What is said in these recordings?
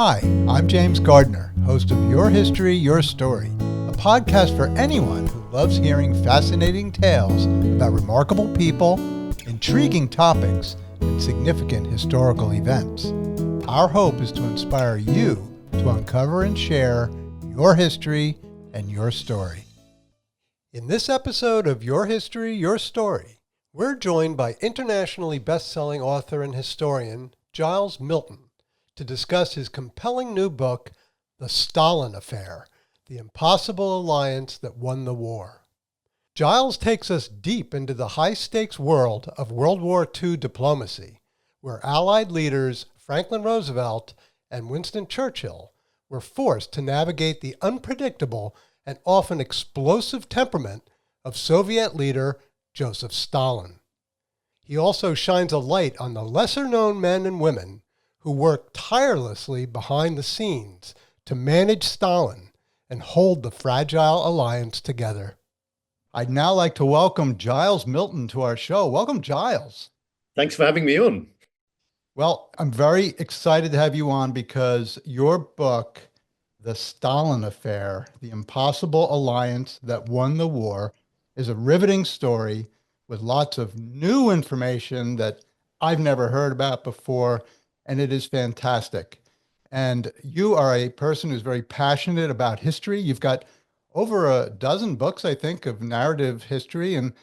Hi, I'm James Gardner, host of Your History, Your Story, a podcast for anyone who loves hearing fascinating tales about remarkable people, intriguing topics, and significant historical events. Our hope is to inspire you to uncover and share your history and your story. In this episode of Your History, Your Story, we're joined by internationally best-selling author and historian Giles Milton to discuss his compelling new book, The Stalin Affair, The Impossible Alliance That Won the War. Giles takes us deep into the high-stakes world of World War II diplomacy, where Allied leaders Franklin Roosevelt and Winston Churchill were forced to navigate the unpredictable and often explosive temperament of Soviet leader Joseph Stalin. He also shines a light on the lesser-known men and women who worked tirelessly behind the scenes to manage Stalin and hold the fragile alliance together. I'd now like to welcome Giles Milton to our show. Welcome, Giles. Thanks for having me on. Well, I'm very excited to have you on because your book, The Stalin Affair, The Impossible Alliance That Won the War, is a riveting story with lots of new information that I've never heard about before, and it is fantastic. And you are a person who's very passionate about history. You've got over a dozen books, I think, of narrative history, and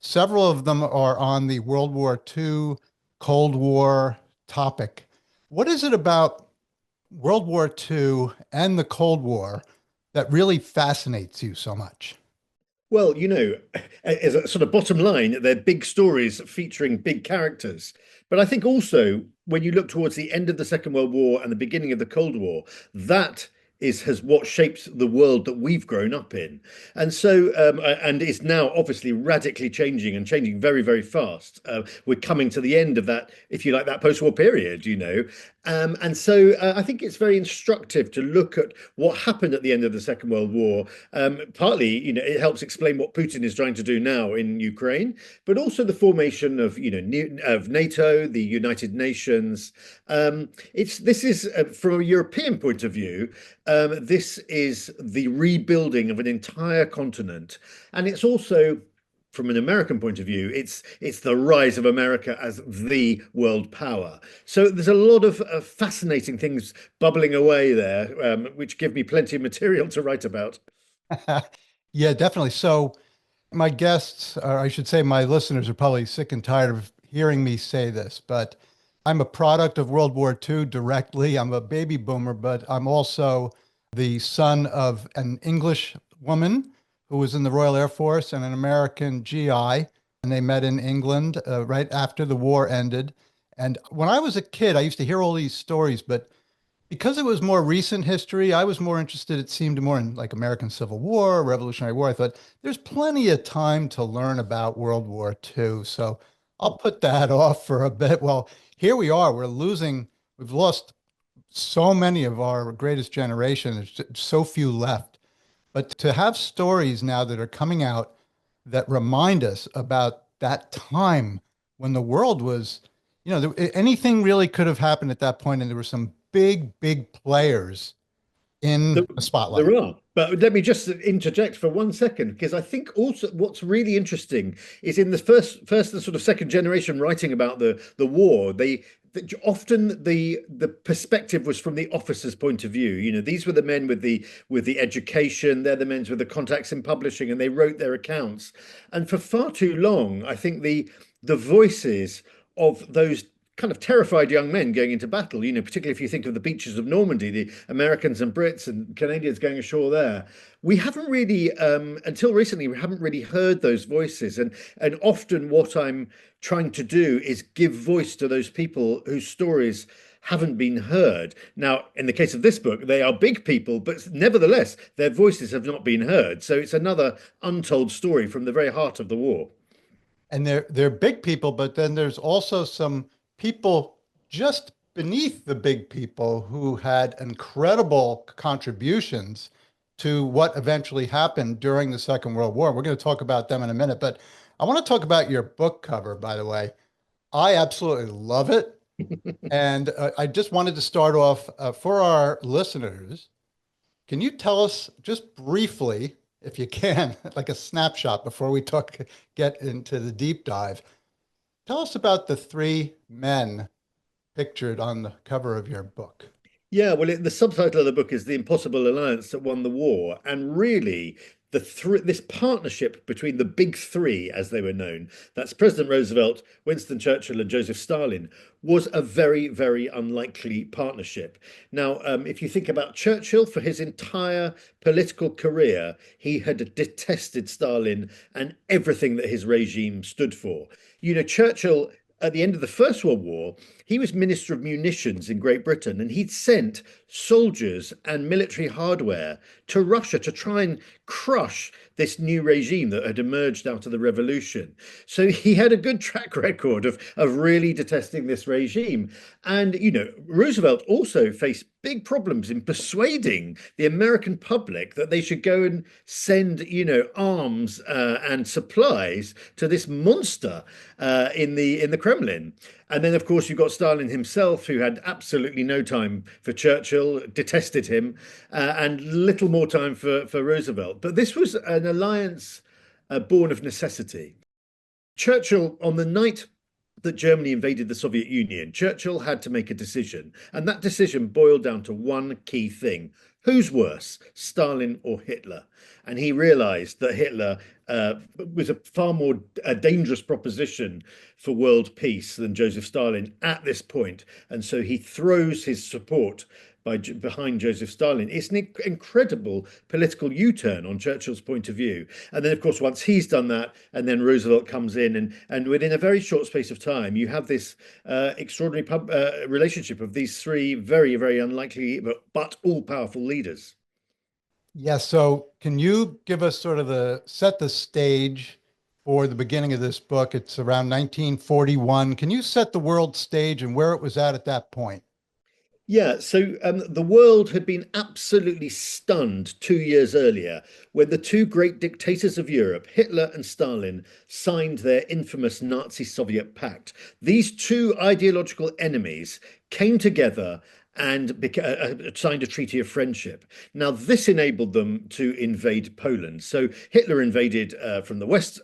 several of them are on the World War II, Cold War topic. What is it about World War II and the Cold War that really fascinates you so much? Well, as a sort of bottom line, they're big stories featuring big characters. But I think also when you look towards the end of the Second World War and the beginning of the Cold War, that has what shapes the world that we've grown up in. And so, and it's now obviously radically changing and changing very, very fast. We're coming to the end of that, if you like, that post-war period, And so I think it's very instructive to look at what happened at the end of the Second World War. Partly, it helps explain what Putin is trying to do now in Ukraine, but also the formation of, of NATO, the United Nations. This is from a European point of view. This is the rebuilding of an entire continent, and it's also, from an American point of view, it's the rise of America as the world power. So there's a lot of fascinating things bubbling away there, which give me plenty of material to write about. Yeah, definitely. So my guests, or I should say my listeners, are probably sick and tired of hearing me say this, but I'm a product of World War II directly. I'm a baby boomer, but I'm also the son of an English woman who was in the Royal Air Force and an American GI, and they met in England right after the war ended. And when I was a kid, I used to hear all these stories, but because it was more recent history, I was more interested, it seemed, more in like American Civil War, Revolutionary War. I thought there's plenty of time to learn about World War II. So I'll put that off for a bit. Well, here we are. We've lost so many of our greatest generation. There's just so few left. But to have stories now that are coming out that remind us about that time when the world was, anything really could have happened at that point, and there were some big, big players in the spotlight. There are, but let me just interject for 1 second, because I think also what's really interesting is in the first and sort of second generation writing about the war, often the perspective was from the officer's point of view. These were the men with the education. They're the men with the contacts in publishing, and they wrote their accounts. And for far too long, I think the voices of those kind of terrified young men going into battle, particularly if you think of the beaches of Normandy, the Americans and Brits and Canadians going ashore there. We haven't really, until recently, we haven't really heard those voices. And often what I'm trying to do is give voice to those people whose stories haven't been heard. Now, in the case of this book, they are big people, but nevertheless, their voices have not been heard. So it's another untold story from the very heart of the war. And they're big people, but then there's also some people just beneath the big people who had incredible contributions to what eventually happened during the Second World War. We're going to talk about them in a minute, but I want to talk about your book cover, by the way. I absolutely love it. And I just wanted to start off for our listeners. Can you tell us just briefly, if you can, like a snapshot before we get into the deep dive? Tell us about the three men pictured on the cover of your book. Yeah, well, the subtitle of the book is "The Impossible Alliance That Won the War," and really, this partnership between the big three, as they were known, that's President Roosevelt, Winston Churchill, and Joseph Stalin, was a very, very unlikely partnership. Now, if you think about Churchill, for his entire political career, he had detested Stalin and everything that his regime stood for. You know, Churchill, at the end of the First World War, he was Minister of Munitions in Great Britain, and he'd sent soldiers and military hardware to Russia to try and crush this new regime that had emerged out of the revolution. So he had a good track record of really detesting this regime. And, you know, Roosevelt also faced big problems in persuading the American public that they should go and send, you know, arms and supplies to this monster in the Kremlin. And then, of course, you've got Stalin himself, who had absolutely no time for Churchill, detested him, and little more time for Roosevelt. But this was an alliance born of necessity. Churchill, on the night that Germany invaded the Soviet Union, Churchill had to make a decision. And that decision boiled down to one key thing. Who's worse, Stalin or Hitler? And he realized that Hitler was a far more dangerous proposition for world peace than Joseph Stalin at this point. And so he throws his support behind Joseph Stalin. It's an incredible political U-turn on Churchill's point of view. And then, of course, once he's done that, and then Roosevelt comes in, and within a very short space of time, you have this extraordinary relationship of these three very, very unlikely but all-powerful leaders. Yes. So can you give us sort of set the stage for the beginning of this book? It's around 1941. Can you set the world stage and where it was at that point? Yeah, so the world had been absolutely stunned 2 years earlier when the two great dictators of Europe, Hitler and Stalin, signed their infamous Nazi Soviet pact. These two ideological enemies came together and signed a treaty of friendship. Now, this enabled them to invade Poland. So Hitler invaded from the west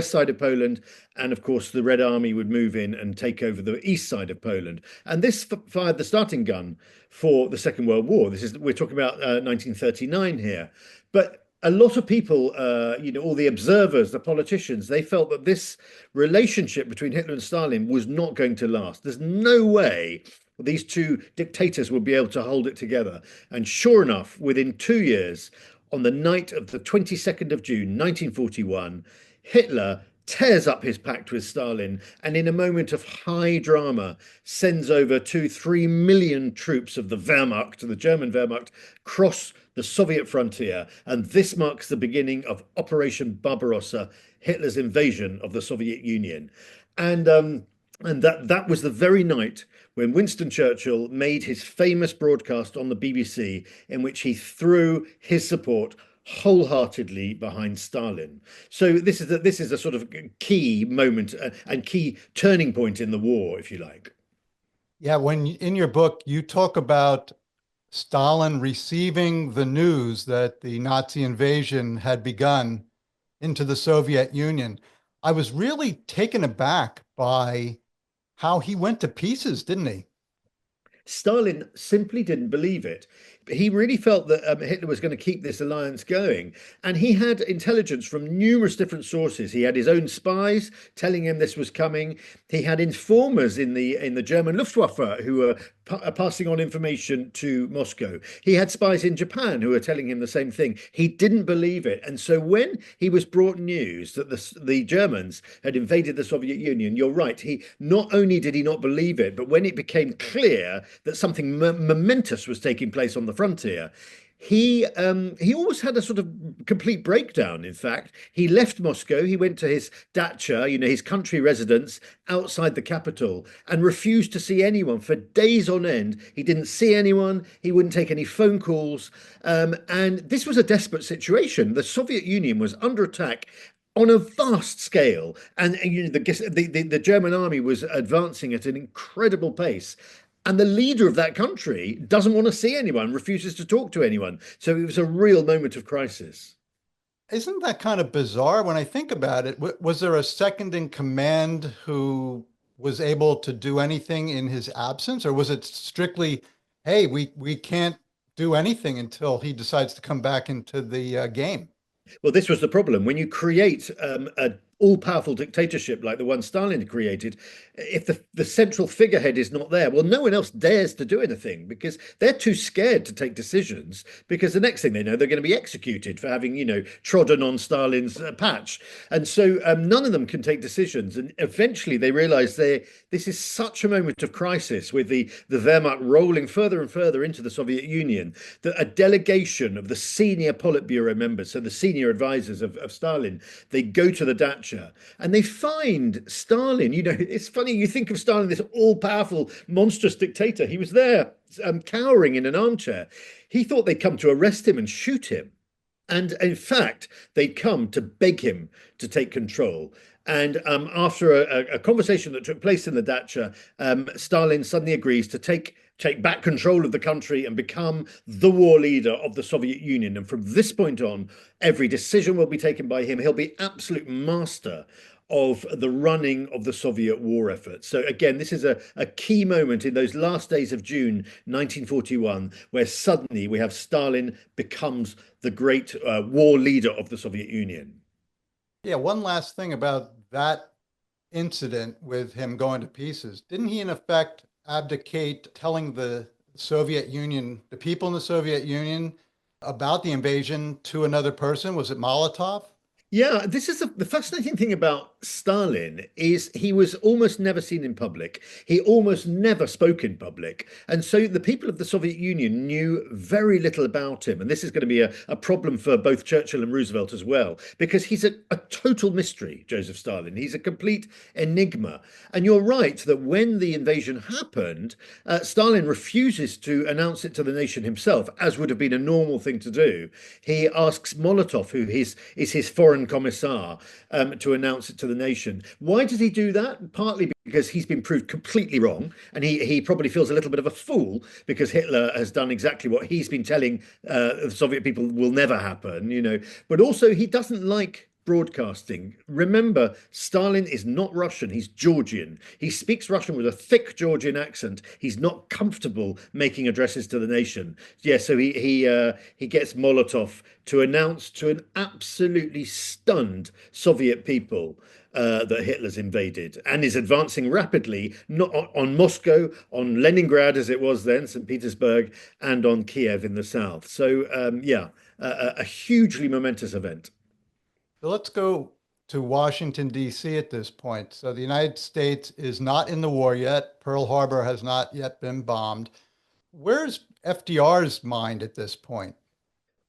side of Poland, and of course, the Red Army would move in and take over the east side of Poland. And this fired the starting gun for the Second World War. We're talking about 1939 here, but a lot of people, you know, all the observers, the politicians, they felt that this relationship between Hitler and Stalin was not going to last. There's no way these two dictators would be able to hold it together. And sure enough, within 2 years, on the night of the 22nd of June, 1941, Hitler tears up his pact with Stalin and, in a moment of high drama, sends over 3 million troops of the Wehrmacht, the German Wehrmacht, across the Soviet frontier. And this marks the beginning of Operation Barbarossa, Hitler's invasion of the Soviet Union. And that was the very night when Winston Churchill made his famous broadcast on the BBC, in which he threw his support wholeheartedly behind Stalin. So this is a sort of key moment and key turning point in the war, if you like. Yeah, when in your book you talk about Stalin receiving the news that the Nazi invasion had begun into the Soviet Union, I was really taken aback by how he went to pieces, didn't he? Stalin simply didn't believe it. He really felt that Hitler was going to keep this alliance going. And he had intelligence from numerous different sources. He had his own spies telling him this was coming. He had informers in the German Luftwaffe who were passing on information to Moscow. He had spies in Japan who were telling him the same thing. He didn't believe it. And so when he was brought news that the Germans had invaded the Soviet Union, you're right, he not only did he not believe it, but when it became clear that something momentous was taking place on the frontier, he almost had a sort of complete breakdown. In fact, he left Moscow. He went to his dacha, you know, his country residence outside the capital, and refused to see anyone for days on end. He didn't see anyone. He wouldn't take any phone calls. And this was a desperate situation. The Soviet Union was under attack on a vast scale. And you know, the German army was advancing at an incredible pace. And the leader of that country doesn't want to see anyone, refuses to talk to anyone. So it was a real moment of crisis. Isn't that kind of bizarre when I think about it? Was there a second in command who was able to do anything in his absence, or was it strictly, hey, we can't do anything until he decides to come back into the game? Well, this was the problem. When you create a all-powerful dictatorship like the one Stalin created, if the central figurehead is not there, well, no one else dares to do anything because they're too scared to take decisions. Because the next thing they know, they're going to be executed for having, you know, trodden on Stalin's patch. And so none of them can take decisions. And eventually they realize this is such a moment of crisis with the Wehrmacht rolling further and further into the Soviet Union that a delegation of the senior Politburo members, so the senior advisors of Stalin, they go to the dacha and they find Stalin. You know, it's funny, you think of Stalin, this all-powerful, monstrous dictator. He was there cowering in an armchair. He thought they'd come to arrest him and shoot him. And in fact, they'd come to beg him to take control. And after a conversation that took place in the dacha, Stalin suddenly agrees to take back control of the country and become the war leader of the Soviet Union. And from this point on, every decision will be taken by him. He'll be absolute master of the running of the Soviet war effort. So again, this is a key moment in those last days of June 1941, where suddenly we have Stalin becomes the great war leader of the Soviet Union. Yeah, one last thing about that incident with him going to pieces. Didn't he, in effect, abdicate telling the Soviet Union, the people in the Soviet Union, about the invasion to another person? Was it Molotov? Yeah, this is the fascinating thing about Stalin is he was almost never seen in public. He almost never spoke in public. And so the people of the Soviet Union knew very little about him. And this is going to be a problem for both Churchill and Roosevelt as well, because he's a total mystery, Joseph Stalin. He's a complete enigma. And you're right that when the invasion happened, Stalin refuses to announce it to the nation himself, as would have been a normal thing to do. He asks Molotov, who is his foreign commissar, to announce it to the nation. Why does he do that? Partly because he's been proved completely wrong, and he probably feels a little bit of a fool because Hitler has done exactly what he's been telling the Soviet people will never happen, you know. But also he doesn't like broadcasting. Remember, Stalin is not Russian, he's Georgian. He speaks Russian with a thick Georgian accent. He's not comfortable making addresses to the nation. Yeah, so he gets Molotov to announce to an absolutely stunned Soviet people that Hitler's invaded and is advancing rapidly, not on Moscow, on Leningrad as it was then, St. Petersburg, and on Kiev in the south. So yeah, a hugely momentous event. So let's go to Washington, D.C. at this point. So the United States is not in the war yet. Pearl Harbor has not yet been bombed. Where's FDR's mind at this point?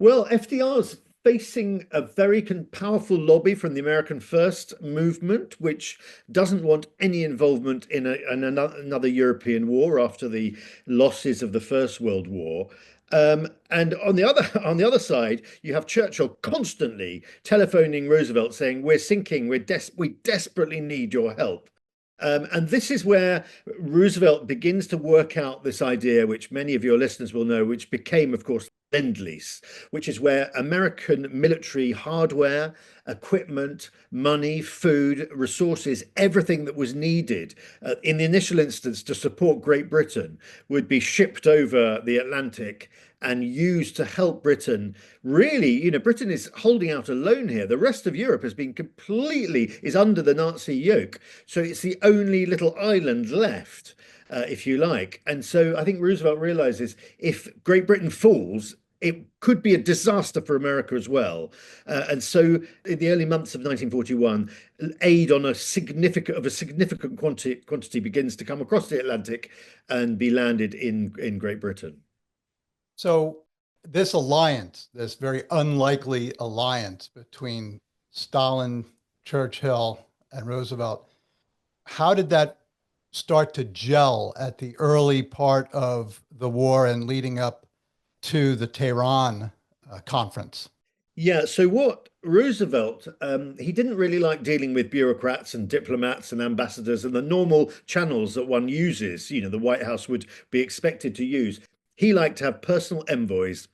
Well, FDR's facing a very powerful lobby from the American First movement, which doesn't want any involvement in another European war after the losses of the First World War. And on the other side, you have Churchill constantly telephoning Roosevelt saying, "We're sinking. We desperately need your help." And this is where Roosevelt begins to work out this idea, which many of your listeners will know, which became, of course, Lend-Lease, which is where American military hardware, equipment, money, food, resources, everything that was needed in the initial instance to support Great Britain would be shipped over the Atlantic and used to help Britain. Really, you know, Britain is holding out alone here. The rest of Europe has been is under the Nazi yoke. So it's the only little island left, if you like. And so I think Roosevelt realizes if Great Britain falls, it could be a disaster for America as well. And so in the early months of 1941, aid on a significant quantity begins to come across the Atlantic and be landed in Great Britain. So this alliance, this very unlikely alliance between Stalin, Churchill, and Roosevelt, how did that start to gel at the early part of the war and leading up to the Tehran conference? Yeah, so what Roosevelt, he didn't really like dealing with bureaucrats and diplomats and ambassadors and the normal channels that one uses, the White House would be expected to use. He liked to have personal envoys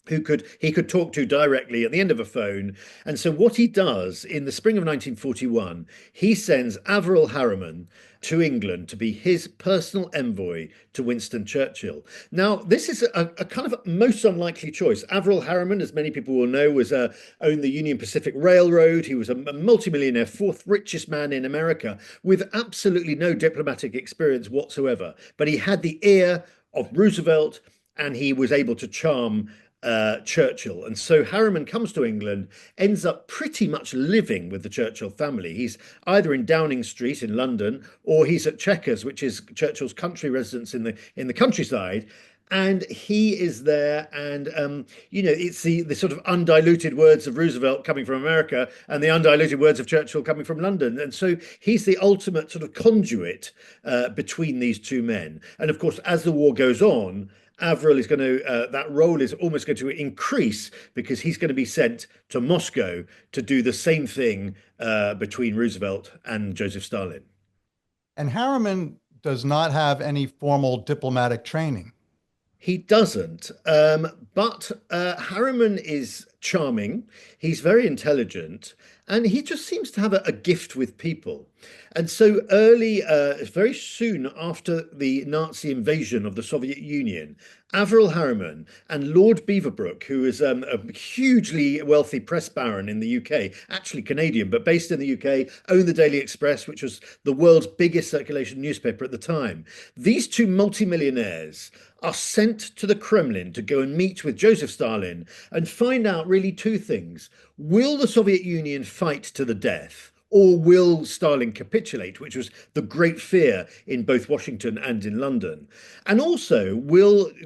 who could he could talk to directly at the end of a phone. And so what he does in the spring of 1941, he sends Averell Harriman to England to be his personal envoy to Winston Churchill. Now, this is a kind of most unlikely choice. Averell Harriman, as many people will know, was owned the Union Pacific Railroad. He was a multimillionaire, fourth richest man in America, with absolutely no diplomatic experience whatsoever. But he had the ear of Roosevelt, and he was able to charm Churchill. And so Harriman comes to England, ends up pretty much living with the Churchill family. He's either in Downing Street in London, or he's at Chequers, which is Churchill's country residence in the countryside. And he is there, and it's the sort of undiluted words of Roosevelt coming from America, and the undiluted words of Churchill coming from London. And so he's the ultimate sort of conduit between these two men. And of course, as the war goes on, Averell is going to, that role is almost going to increase because he's going to be sent to Moscow to do the same thing between Roosevelt and Joseph Stalin. And Harriman does not have any formal diplomatic training. He doesn't, but Harriman is charming. He's very intelligent, and he just seems to have a gift with people. And so very soon after the Nazi invasion of the Soviet Union, Averell Harriman and Lord Beaverbrook, who is a hugely wealthy press baron in the UK, actually Canadian, but based in the UK, owned the Daily Express, which was the world's biggest circulation newspaper at the time. These two multimillionaires are sent to the Kremlin to go and meet with Joseph Stalin and find out really two things. Will the Soviet Union fight to the death? Or will Stalin capitulate, which was the great fear in both Washington and in London? And also,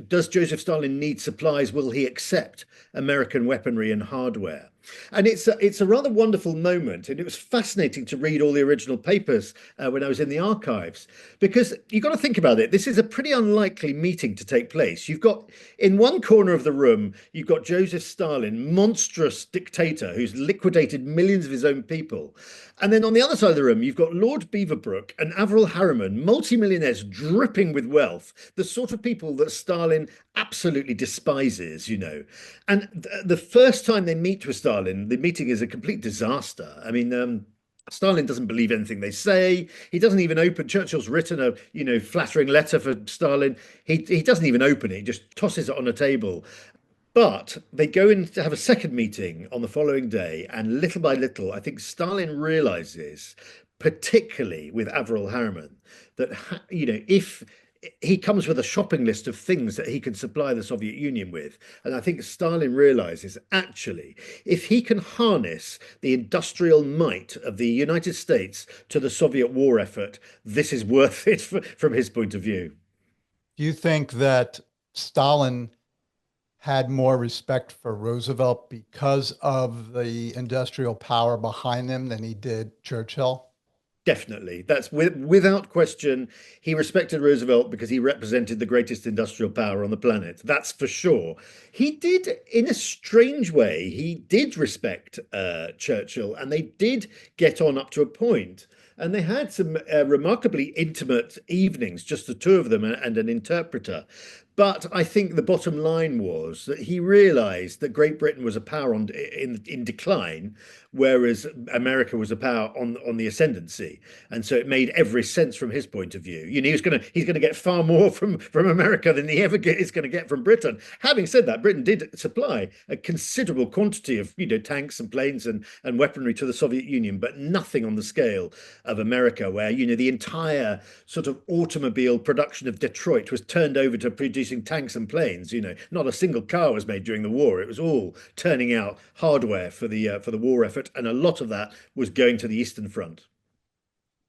does Joseph Stalin need supplies? Will he accept American weaponry and hardware? And it's a rather wonderful moment, and it was fascinating to read all the original papers when I was in the archives, because you've got to think about it. This is a pretty unlikely meeting to take place. You've got in one corner of the room, you've got Joseph Stalin, monstrous dictator who's liquidated millions of his own people. And then on the other side of the room, you've got Lord Beaverbrook and Averell Harriman, multimillionaires dripping with wealth, the sort of people that Stalin absolutely despises, And the first time they meet with Stalin, the meeting is a complete disaster. I mean, Stalin doesn't believe anything they say. He doesn't even open. Churchill's written a flattering letter for Stalin. He doesn't even open it. He just tosses it on a table. But they go in to have a second meeting on the following day, and little by little, I think Stalin realizes, particularly with Averell Harriman, that if he comes with a shopping list of things that he can supply the Soviet Union with. And I think Stalin realizes actually, if he can harness the industrial might of the United States to the Soviet war effort, this is worth it from his point of view. Do you think that Stalin had more respect for Roosevelt because of the industrial power behind them than he did Churchill? Definitely. That's without question. He respected Roosevelt because he represented the greatest industrial power on the planet. That's for sure. He did, in a strange way, he did respect Churchill, and they did get on up to a point. And they had some remarkably intimate evenings, just the two of them and an interpreter. But I think the bottom line was that he realized that Great Britain was a power in decline, whereas America was a power on the ascendancy. And so it made every sense from his point of view. He's gonna get far more from America than he ever is going to get from Britain. Having said that, Britain did supply a considerable quantity of tanks and planes and weaponry to the Soviet Union, but nothing on the scale of America, where the entire sort of automobile production of Detroit was turned over to producing tanks and planes. Not a single car was made during the war. It was all turning out hardware for the war effort, and a lot of that was going to the Eastern Front.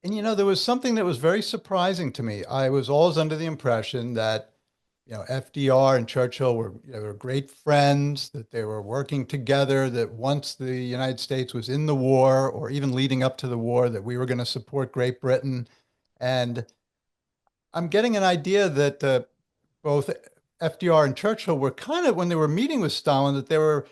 And there was something that was very surprising to me. I was always under the impression that, FDR and Churchill were great friends, that they were working together, that once the United States was in the war, or even leading up to the war, that we were going to support Great Britain. And I'm getting an idea that both FDR and Churchill were kind of, when they were meeting with Stalin, that they were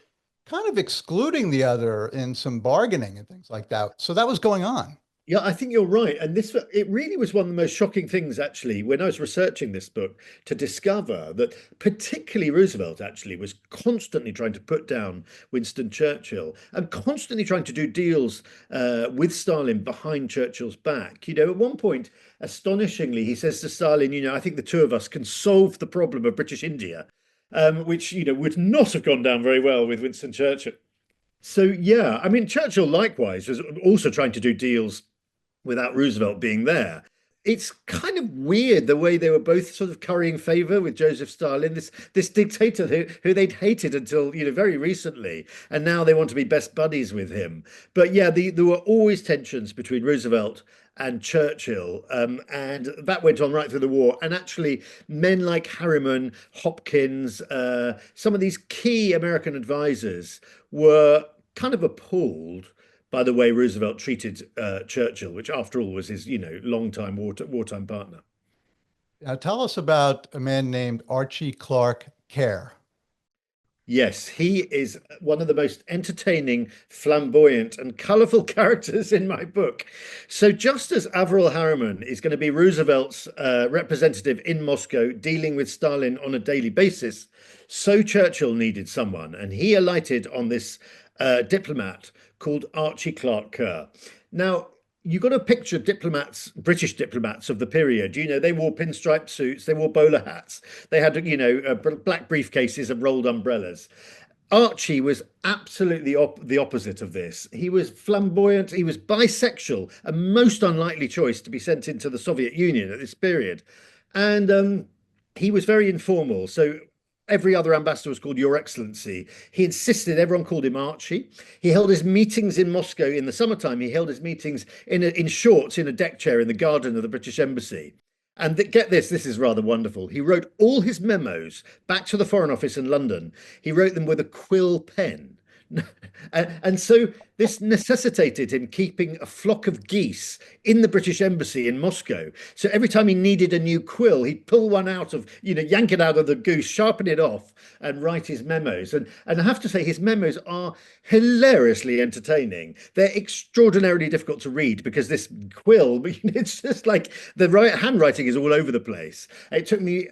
kind of excluding the other in some bargaining and things like that. So that was going on. Yeah, I think you're right. And it really was one of the most shocking things, actually, when I was researching this book, to discover that particularly Roosevelt actually was constantly trying to put down Winston Churchill and constantly trying to do deals with Stalin behind Churchill's back. At one point, astonishingly, he says to Stalin, I think the two of us can solve the problem of British India, which, would not have gone down very well with Winston Churchill. So, yeah, I mean, Churchill likewise was also trying to do deals without Roosevelt being there. It's kind of weird the way they were both sort of currying favor with Joseph Stalin, this dictator who they'd hated until very recently, and now they want to be best buddies with him. But yeah, there were always tensions between Roosevelt and Churchill, and that went on right through the war. And actually, men like Harriman, Hopkins, some of these key American advisors were kind of appalled by the way Roosevelt treated Churchill, which after all was his, longtime wartime partner. Now, tell us about a man named Archie Clark Kerr. Yes, he is one of the most entertaining, flamboyant, and colourful characters in my book. So, just as Averell Harriman is going to be Roosevelt's representative in Moscow, dealing with Stalin on a daily basis, so Churchill needed someone, and he alighted on this diplomat called Archie Clark Kerr. Now, you got to picture diplomats, British diplomats of the period. They wore pinstripe suits, they wore bowler hats, they had, black briefcases and rolled umbrellas. Archie was absolutely the opposite of this. He was flamboyant, he was bisexual, a most unlikely choice to be sent into the Soviet Union at this period. And he was very informal. So every other ambassador was called Your Excellency. He insisted everyone called him Archie. He held his meetings in Moscow in the summertime. He held his meetings in shorts in a deck chair in the garden of the British Embassy. And get this is rather wonderful. He wrote all his memos back to the Foreign Office in London. He wrote them with a quill pen. And so this necessitated him keeping a flock of geese in the British Embassy in Moscow. So every time he needed a new quill, he'd pull one out of, yank it out of the goose, sharpen it off, and write his memos. And I have to say, his memos are hilariously entertaining. They're extraordinarily difficult to read because this quill, it's just like the handwriting is all over the place. It took me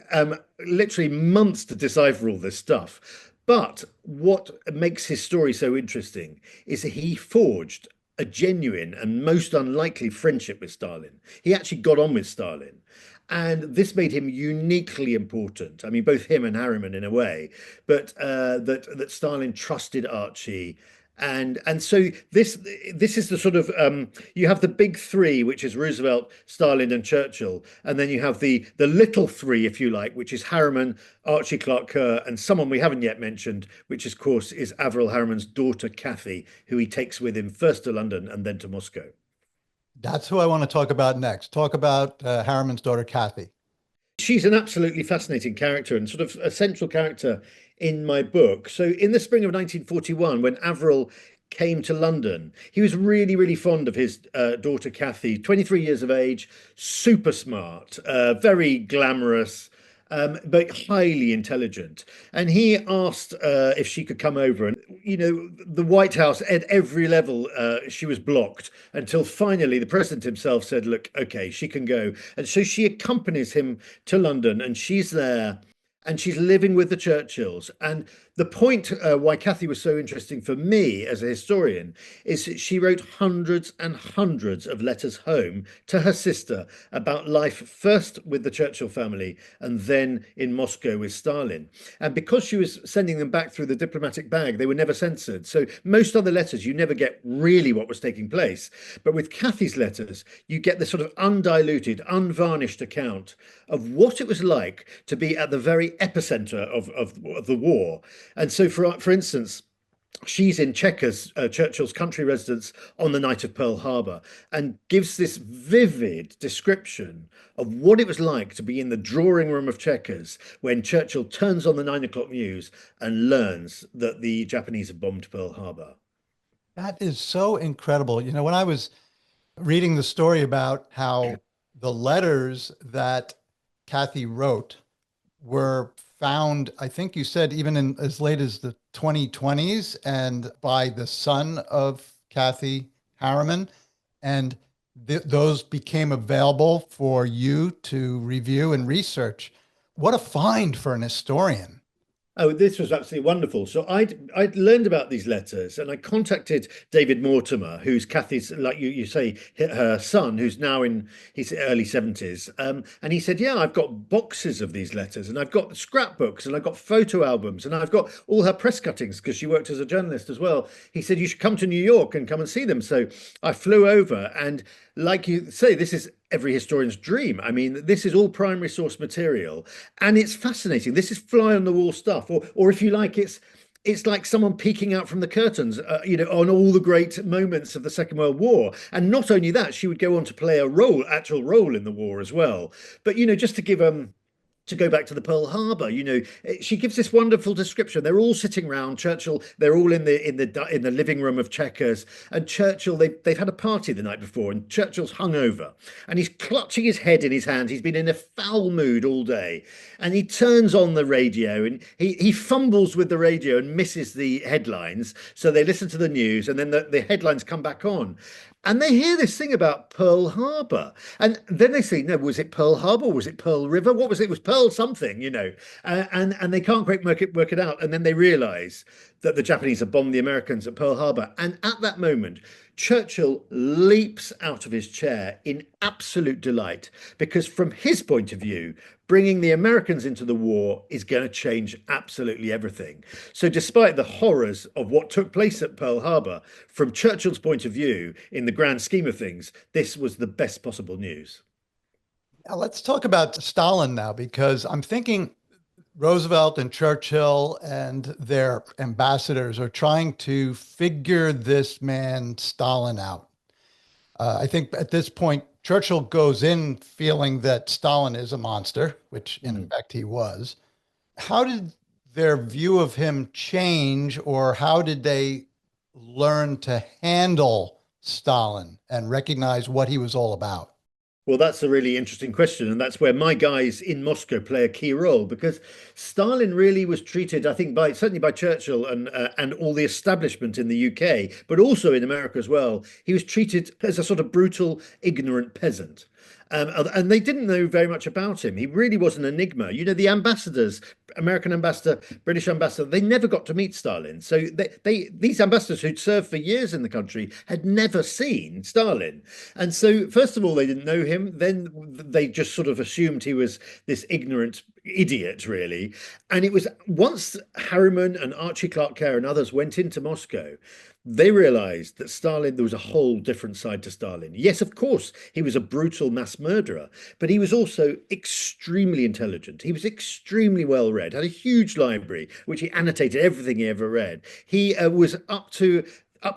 literally months to decipher all this stuff. But what makes his story so interesting is that he forged a genuine and most unlikely friendship with Stalin. He actually got on with Stalin. And this made him uniquely important. I mean, both him and Harriman in a way, but that Stalin trusted Archie. And so this is the sort of you have the big three, which is Roosevelt, Stalin, and Churchill, and then you have the little three, if you like, which is Harriman, Archie Clark Kerr, and someone we haven't yet mentioned, which of course is Averell Harriman's daughter Cathy, who he takes with him first to London and then to Moscow. That's who I want to talk about next. Talk about Harriman's daughter Cathy. She's an absolutely fascinating character and sort of a central character in my book. So in the spring of 1941, when Averell came to London, he was really, really fond of his daughter Cathy, 23 years of age, super smart, very glamorous, but highly intelligent. And he asked if she could come over. And, the White House at every level, she was blocked until finally the president himself said, look, okay, she can go. And so she accompanies him to London and she's there. And she's living with the Churchills. And the point why Cathy was so interesting for me as a historian is that she wrote hundreds and hundreds of letters home to her sister about life, first with the Churchill family and then in Moscow with Stalin. And because she was sending them back through the diplomatic bag, they were never censored. So most other letters, you never get really what was taking place. But with Cathy's letters, you get the sort of undiluted, unvarnished account of what it was like to be at the very epicenter of the war. And so, for instance, she's in Chequers, Churchill's country residence, on the night of Pearl Harbor, and gives this vivid description of what it was like to be in the drawing room of Chequers when Churchill turns on the 9 o'clock news and learns that the Japanese have bombed Pearl Harbor. That is so incredible. When I was reading the story about how the letters that Cathy wrote were found, I think you said even in as late as the 2020s, and by the son of Kathy Harriman, and those became available for you to review and research. What a find for an historian. Oh, this was absolutely wonderful. So I'd learned about these letters, and I contacted David Mortimer, who's Kathy's, like you say, her son, who's now in his early 70s. And he said, "Yeah, I've got boxes of these letters, and I've got scrapbooks, and I've got photo albums, and I've got all her press cuttings because she worked as a journalist as well." He said, "You should come to New York and come and see them." So I flew over, and like you say, this is every historian's dream. I mean, this is all primary source material, and it's fascinating. This is fly on the wall stuff, or if you like, it's like someone peeking out from the curtains, on all the great moments of the Second World War. And not only that, she would go on to play actual role in the war as well. But just to give to go back to the Pearl Harbor, she gives this wonderful description. They're all sitting round Churchill. They're all in the living room of Chequers, and Churchill. They've had a party the night before, and Churchill's hungover, and he's clutching his head in his hand. He's been in a foul mood all day, and he turns on the radio, and he fumbles with the radio and misses the headlines. So they listen to the news, and then the headlines come back on. And they hear this thing about Pearl Harbor. And then they say, no, was it Pearl Harbor? Was it Pearl River? What was it? It was Pearl something, and they can't quite work it out. And then they realize that the Japanese have bombed the Americans at Pearl Harbor. And at that moment, Churchill leaps out of his chair in absolute delight, because from his point of view, bringing the Americans into the war is going to change absolutely everything. So despite the horrors of what took place at Pearl Harbor, from Churchill's point of view, in the grand scheme of things, this was the best possible news. Now, let's talk about Stalin now, because I'm thinking Roosevelt and Churchill and their ambassadors are trying to figure this man Stalin out. I think at this point, Churchill goes in feeling that Stalin is a monster, which in effect he was. How did their view of him change, or how did they learn to handle Stalin and recognize what he was all about? Well, that's a really interesting question. And that's where my guys in Moscow play a key role, because Stalin really was treated, I think, certainly by Churchill and all the establishment in the UK, but also in America as well. He was treated as a sort of brutal, ignorant peasant. And they didn't know very much about him. He really was an enigma. The ambassadors, American ambassador, British ambassador, they never got to meet Stalin. So these ambassadors who'd served for years in the country had never seen Stalin. And so, first of all, they didn't know him. Then they just sort of assumed he was this ignorant idiot, really. And it was once Harriman and Archie Clark Kerr and others went into Moscow, they realized that Stalin, there was a whole different side to Stalin. Yes, of course, he was a brutal mass murderer, but he was also extremely intelligent. He was extremely well read, had a huge library, which he annotated everything he ever read. He was up to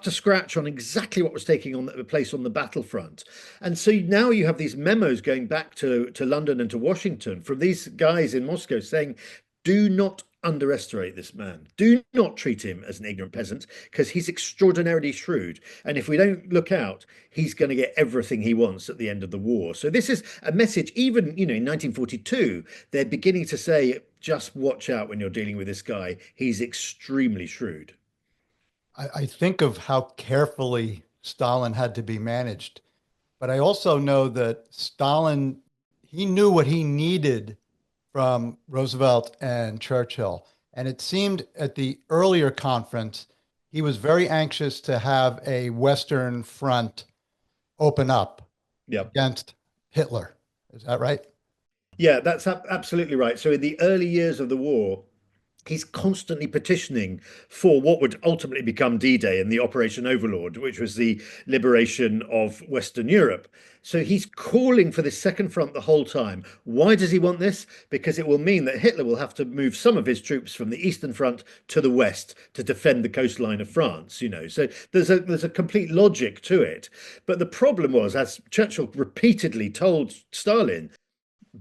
scratch on exactly what was taking place on the battlefront. And so now you have these memos going back to London and to Washington from these guys in Moscow saying, do not underestimate this man. Do not treat him as an ignorant peasant, because he's extraordinarily shrewd. And if we don't look out, he's going to get everything he wants at the end of the war. So this is a message, even, in 1942, they're beginning to say, just watch out when you're dealing with this guy. He's extremely shrewd. I think of how carefully Stalin had to be managed, but I also know that Stalin, he knew what he needed from Roosevelt and Churchill. And it seemed at the earlier conference, he was very anxious to have a Western front open up against Hitler. Is that right? Yeah, that's absolutely right. So in the early years of the war, he's constantly petitioning for what would ultimately become D-Day and the Operation Overlord, which was the liberation of Western Europe. So he's calling for this second front the whole time. Why does he want this? Because it will mean that Hitler will have to move some of his troops from the Eastern Front to the West to defend the coastline of France, So there's a complete logic to it. But the problem was, as Churchill repeatedly told Stalin,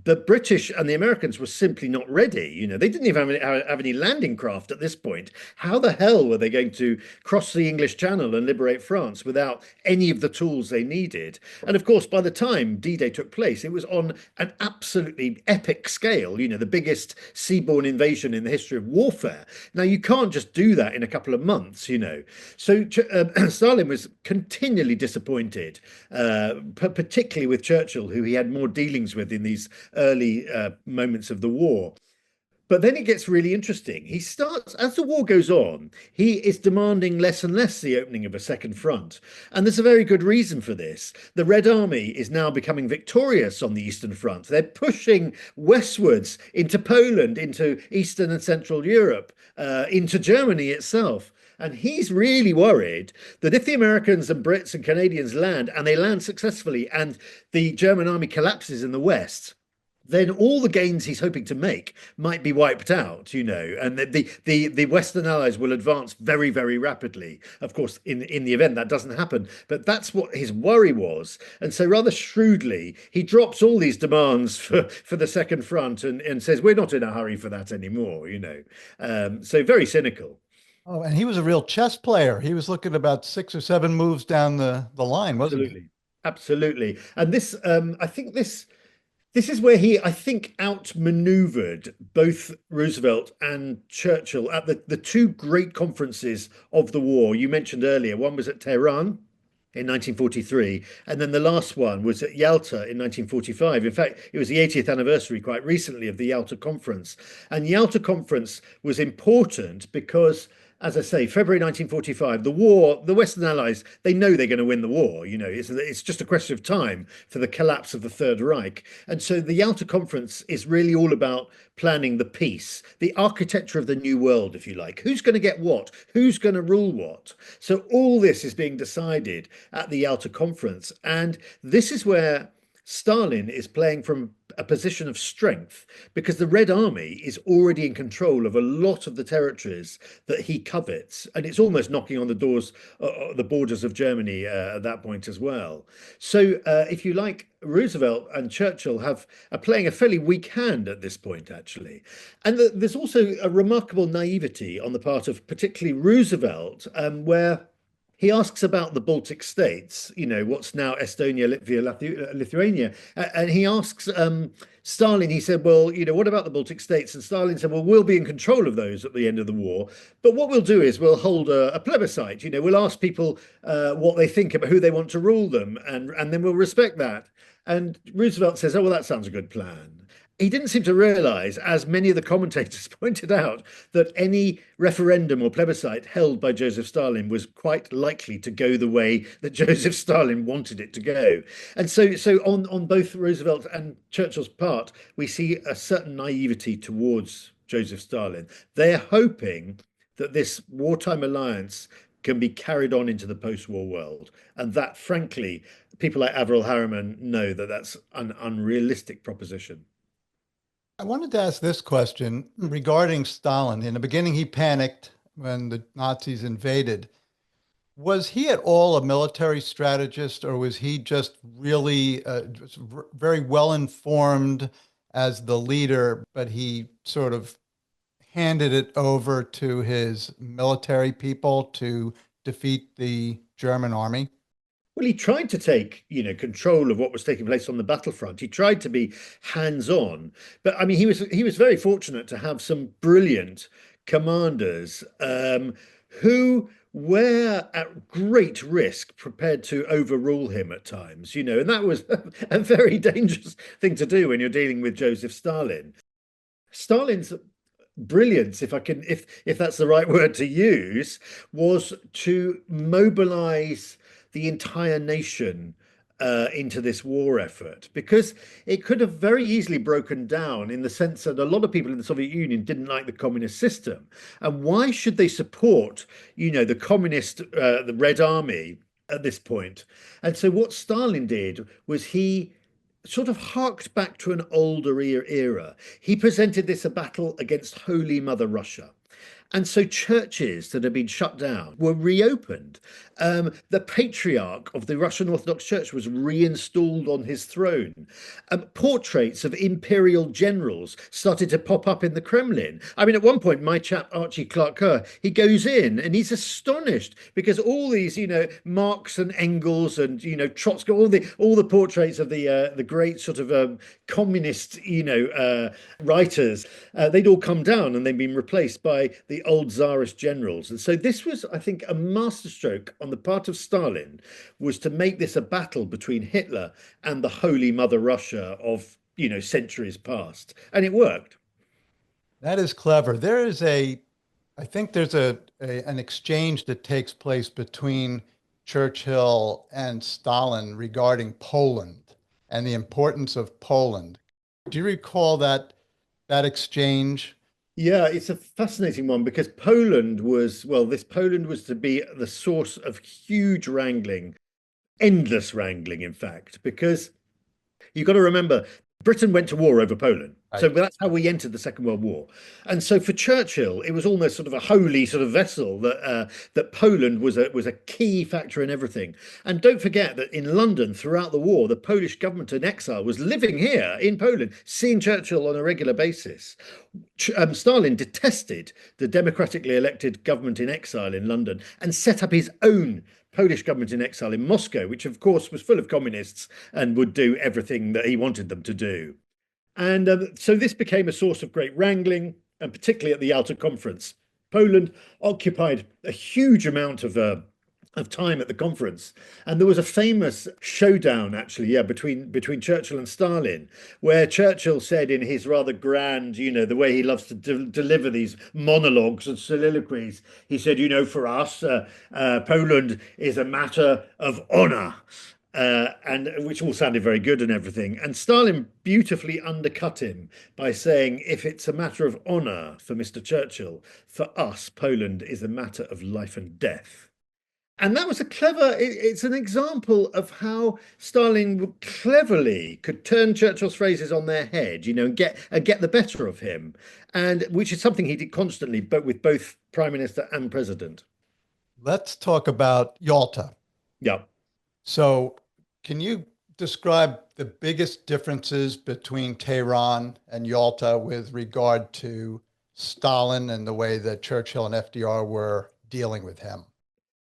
the British and the Americans were simply not ready. They didn't even have any landing craft at this point. How the hell were they going to cross the English Channel and liberate France without any of the tools they needed? And of course, by the time D-Day took place, it was on an absolutely epic scale, the biggest seaborne invasion in the history of warfare. Now, you can't just do that in a couple of months. So Stalin was continually disappointed, particularly with Churchill, who he had more dealings with in these early moments of the war. But then it gets really interesting. He starts, as the war goes on, he is demanding less and less the opening of a second front. And there's a very good reason for this. The Red Army is now becoming victorious on the Eastern Front. They're pushing westwards into Poland, into Eastern and Central Europe, into Germany itself. And he's really worried that if the Americans and Brits and Canadians land, and they land successfully, and the German army collapses in the West, then all the gains he's hoping to make might be wiped out, and the Western allies will advance very, very rapidly. Of course, in the event that doesn't happen, but that's what his worry was. And so rather shrewdly, he drops all these demands for the second front and says, we're not in a hurry for that anymore. So very cynical. Oh, and he was a real chess player. He was looking about 6 or 7 moves down the line, wasn't he? Absolutely. Absolutely. And I think this is where he, I think, outmaneuvered both Roosevelt and Churchill at the two great conferences of the war. You mentioned earlier, one was at Tehran in 1943, and then the last one was at Yalta in 1945. In fact, it was the 80th anniversary quite recently of the Yalta Conference. And Yalta Conference was important because, as I say, February 1945, the war, the Western Allies, they know they're going to win the war. It's just a question of time for the collapse of the Third Reich. And so the Yalta Conference is really all about planning the peace, the architecture of the new world, if you like. Who's going to get what? Who's going to rule what? So all this is being decided at the Yalta Conference. And this is where Stalin is playing from a position of strength because the Red Army is already in control of a lot of the territories that he covets, and it's almost knocking on the doors, the borders of Germany at that point as well. So, if you like, Roosevelt and Churchill are playing a fairly weak hand at this point, actually, and there's also a remarkable naivety on the part of particularly Roosevelt, where he asks about the Baltic states, what's now Estonia, Latvia, Lithuania. And he asks Stalin, he said, well, what about the Baltic states? And Stalin said, well, we'll be in control of those at the end of the war. But what we'll do is we'll hold a plebiscite. We'll ask people what they think about who they want to rule them. And then we'll respect that. And Roosevelt says, oh, well, that sounds a good plan. He didn't seem to realize, as many of the commentators pointed out, that any referendum or plebiscite held by Joseph Stalin was quite likely to go the way that Joseph Stalin wanted it to go. And so on both Roosevelt and Churchill's part, we see a certain naivety towards Joseph Stalin. They're hoping that this wartime alliance can be carried on into the post-war world. And that, frankly, people like Averell Harriman know that that's an unrealistic proposition. I wanted to ask this question regarding Stalin. In the beginning, he panicked when the Nazis invaded. Was he at all a military strategist, or was he just really just very well informed as the leader, but he sort of handed it over to his military people to defeat the German army? Well, he tried to take, control of what was taking place on the battlefront. He tried to be hands-on, but I mean, he was very fortunate to have some brilliant commanders who were at great risk prepared to overrule him at times, and that was a very dangerous thing to do when you're dealing with Joseph Stalin. Stalin's brilliance, if that's the right word to use, was to mobilize the entire nation into this war effort, because it could have very easily broken down in the sense that a lot of people in the Soviet Union didn't like the communist system. And why should they support, the communist, the Red Army at this point? And so what Stalin did was he sort of harked back to an older era. He presented this a battle against Holy Mother Russia. And so churches that had been shut down were reopened. The patriarch of the Russian Orthodox Church was reinstalled on his throne. Portraits of imperial generals started to pop up in the Kremlin. I mean, at one point, my chap Archie Clark Kerr, he goes in and he's astonished because all these, Marx and Engels and Trotsky, all the portraits of the great sort of communist, writers, they'd all come down and they'd been replaced by the old Tsarist generals. And so this was, I think, a masterstroke on the part of Stalin, was to make this a battle between Hitler and the Holy Mother Russia of, centuries past. And it worked. That is clever. I think there's an exchange that takes place between Churchill and Stalin regarding Poland and the importance of Poland. Do you recall that exchange? Yeah, it's a fascinating one because this Poland was to be the source of huge wrangling, endless wrangling, in fact, because you've got to remember, Britain went to war over Poland. So Right. that's how we entered the Second World War. And so for Churchill, it was almost sort of a holy sort of vessel that Poland was a key factor in everything. And don't forget that in London throughout the war, the Polish government in exile was living here in Poland, seeing Churchill on a regular basis. Stalin detested the democratically elected government in exile in London and set up his own Polish government in exile in Moscow, which of course was full of communists and would do everything that he wanted them to do. And so this became a source of great wrangling, and particularly at the Yalta Conference. Poland occupied a huge amount of time at the conference, and there was a famous showdown, actually, yeah, between Churchill and Stalin, where Churchill said in his rather grand, the way he loves to deliver these monologues and soliloquies, he said, for us, Poland is a matter of honor. And which all sounded very good and everything. And Stalin beautifully undercut him by saying, if it's a matter of honor for Mr. Churchill, for us, Poland is a matter of life and death. And that was it's an example of how Stalin cleverly could turn Churchill's phrases on their head, and get the better of him. And which is something he did constantly, but with both prime minister and president. Let's talk about Yalta. Yeah. So, can you describe the biggest differences between Tehran and Yalta with regard to Stalin and the way that Churchill and FDR were dealing with him?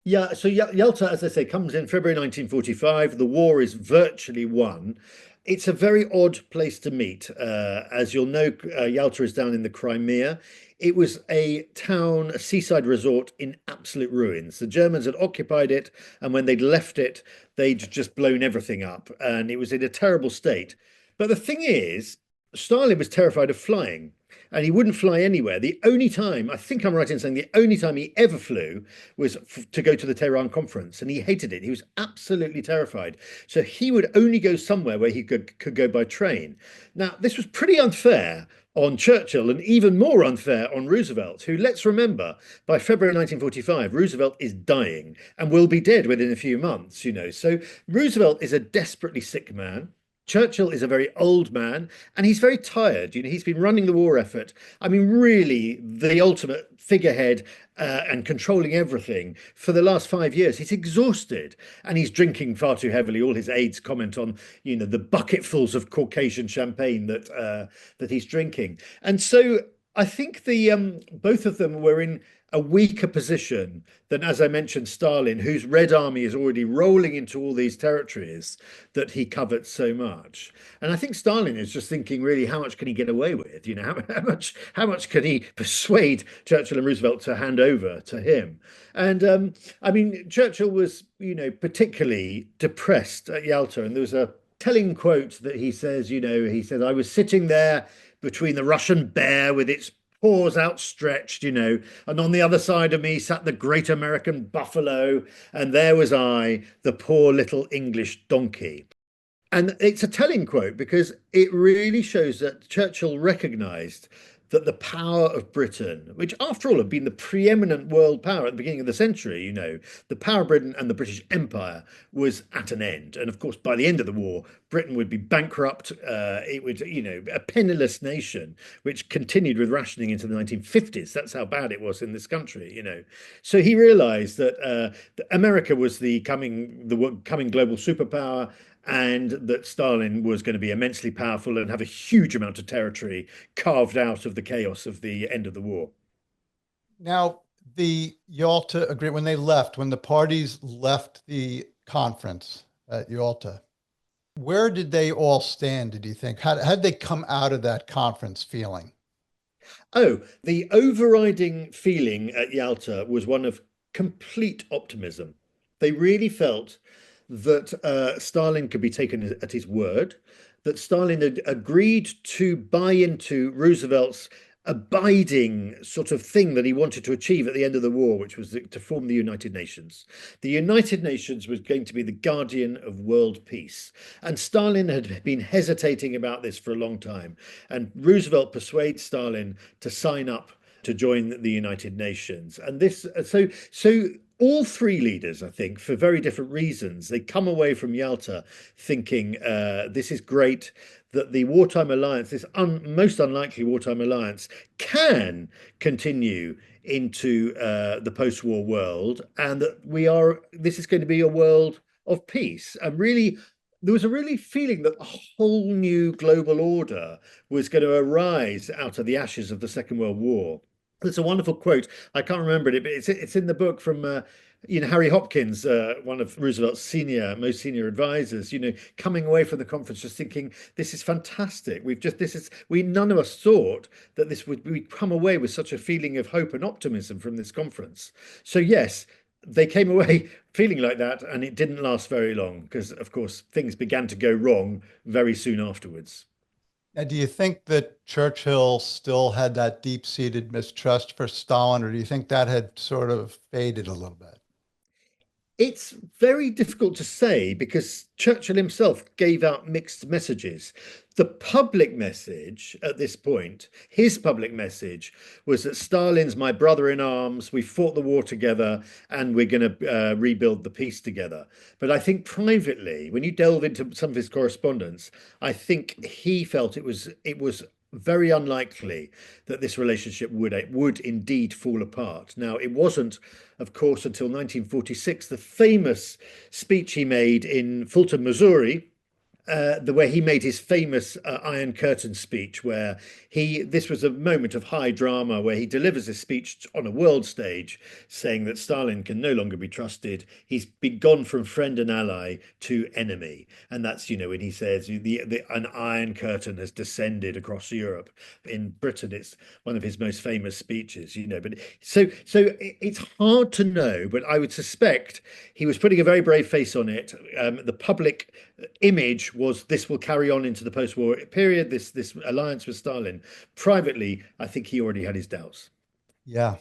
Yeah, so Yalta, as I say, comes in February 1945. The war is virtually won. It's a very odd place to meet. As you'll know, Yalta is down in the Crimea. It was a town, a seaside resort in absolute ruins. The Germans had occupied it, and when they'd left it, they'd just blown everything up, and it was in a terrible state. But the thing is, Stalin was terrified of flying, and he wouldn't fly anywhere. The only time, I think I'm right in saying, the only time he ever flew was to go to the Tehran conference, and he hated it. He was absolutely terrified. So he would only go somewhere where he could go by train. Now, this was pretty unfair on Churchill and even more unfair on Roosevelt, who, let's remember, by February 1945, Roosevelt is dying and will be dead within a few months, So Roosevelt is a desperately sick man. Churchill is a very old man and he's very tired. He's been running the war effort. I mean, really, the ultimate figurehead and controlling everything for the last 5 years. He's exhausted and he's drinking far too heavily. All his aides comment on, the bucketfuls of Caucasian champagne that he's drinking. And so I think the both of them were in a weaker position than, as I mentioned, Stalin, whose Red Army is already rolling into all these territories that he covets so much. And I think Stalin is just thinking, really, how much can he get away with? How much can he persuade Churchill and Roosevelt to hand over to him? And I mean, Churchill was, particularly depressed at Yalta, and there was a telling quote that he says, he said, I was sitting there between the Russian bear with its paws outstretched, and on the other side of me sat the great American buffalo, and there was I, the poor little English donkey. And it's a telling quote because it really shows that Churchill recognized that the power of Britain, which after all had been the preeminent world power at the beginning of the century, the power of Britain and the British Empire was at an end. And of course, by the end of the war, Britain would be bankrupt. It would, a penniless nation, which continued with rationing into the 1950s. That's how bad it was in this country. So he realized that America was the coming global superpower, and that Stalin was going to be immensely powerful and have a huge amount of territory carved out of the chaos of the end of the war. Now, the Yalta Agreement, when they left, when the parties left the conference at Yalta, where did they all stand, did you think? How did they come out of that conference feeling? Oh, the overriding feeling at Yalta was one of complete optimism. They really felt that Stalin could be taken at his word, that Stalin had agreed to buy into Roosevelt's abiding sort of thing that he wanted to achieve at the end of the war, which was to form the United Nations. The United Nations was going to be the guardian of world peace. And Stalin had been hesitating about this for a long time. And Roosevelt persuades Stalin to sign up to join the United Nations. And this, so all three leaders, I think, for very different reasons, they come away from Yalta thinking this is great, that the wartime alliance, this most unlikely wartime alliance, can continue into the post-war world, and that this is going to be a world of peace. And really, there was a really feeling that a whole new global order was going to arise out of the ashes of the Second World War. There's a wonderful quote. I can't remember it, but it's in the book from Harry Hopkins, one of Roosevelt's most senior advisors. Coming away from the conference just thinking, this is fantastic. None of us thought that we'd come away with such a feeling of hope and optimism from this conference. So yes, they came away feeling like that, and it didn't last very long because, of course, things began to go wrong very soon afterwards. Now, do you think that Churchill still had that deep-seated mistrust for Stalin, or do you think that had sort of faded a little bit? It's very difficult to say because Churchill himself gave out mixed messages. The public message at this point, his public message, was that Stalin's my brother in arms, we fought the war together, and we're going to rebuild the peace together. But I think privately, when you delve into some of his correspondence, I think he felt it was very unlikely that this relationship would indeed fall apart. Now, it wasn't, of course, until 1946, the famous speech he made in Fulton, Missouri, where he made his famous Iron Curtain speech, where this was a moment of high drama, where he delivers a speech on a world stage saying that Stalin can no longer be trusted. He's been gone from friend and ally to enemy. And that's, when he says an Iron Curtain has descended across Europe. In Britain, it's one of his most famous speeches, but so it's hard to know, but I would suspect he was putting a very brave face on it. The public image was this will carry on into the post-war period, this alliance with Stalin. Privately, I think he already had his doubts. Yeah.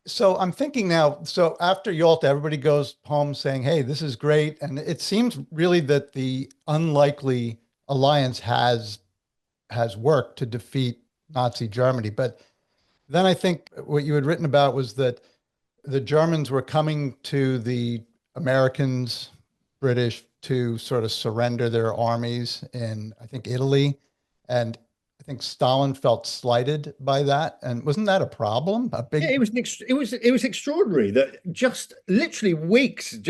So I'm thinking now, so after Yalta, everybody goes home saying, hey, this is great. And it seems really that the unlikely alliance has worked to defeat Nazi Germany. But then I think what you had written about was that the Germans were coming to the Americans, British, to sort of surrender their armies in, I think, Italy. And I think Stalin felt slighted by that. And wasn't that a problem? Yeah, it was extraordinary that just literally